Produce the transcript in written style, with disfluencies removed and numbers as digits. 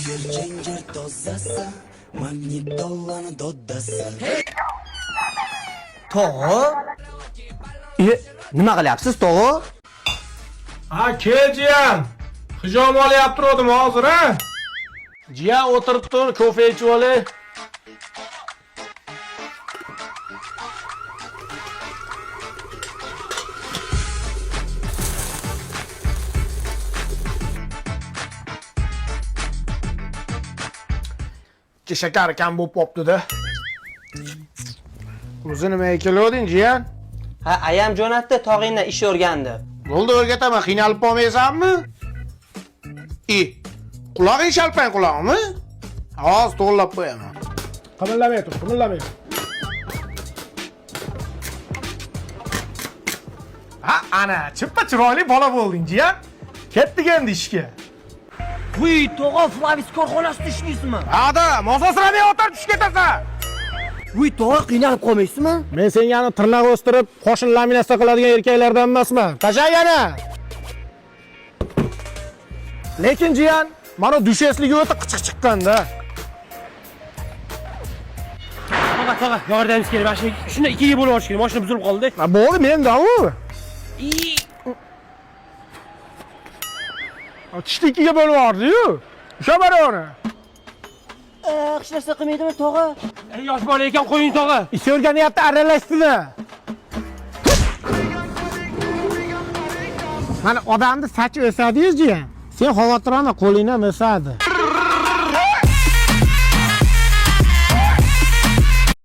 Zinger tozasi, magnitolani doddasi. Tog'i? Nima qilyapsiz, tog'i? Ha, kel jiyan. Hijom olyapti turdim hozir, ha? Jiyan o'tirib tur, kofe ichib olay. Shakar kam bo'lib qopti-da. O'zi nimaga kelding, jiyan? Ha, ayam jo'natdi, tog'ingdan ish o'rgandi. Bo'ldi, o'rgataman, qiynalib qolmaysanmi? Qulog'ing shalpang qulog'imi? Hozir to'g'rilab qo'yaman. Qimillamay tur, qimillamay. Ha, ana, chippa chiroyli bola bo'lding, jiyan. Ketdik endi ishga. Voy, tog'a, Flavis korxonasida ishlaysizmi? Hada, mososramay o'tirib tushib ketasan. Voy, tog'a, qiynalib qolmaysizmi? Men sengani tirnoq o'stirib, qo'shin laminatsiya qiladigan erkaklardan emasman. Tasha yana. Lekin jiyan, mana dushesligi o'ta qichiq chiqqanda. Tog'a, yordamimiz kerak. Mashina shunda ikkiga bo'lib olish kerak. Mashina buzilib qoldi. Bo'ldi, menda-ku. Tishni ikkiga bo'lib yubordi-yu. O'sha baroni. Hech narsa qilmaydimi, tog'a? Yosh bola ekan, qo'ying tog'a. Ish o'rganyapti, aralashdimi? Mana odamni sachi o'sadi-yu, jiyan. Sen xavotir olma, qo'lingdan o'sadi.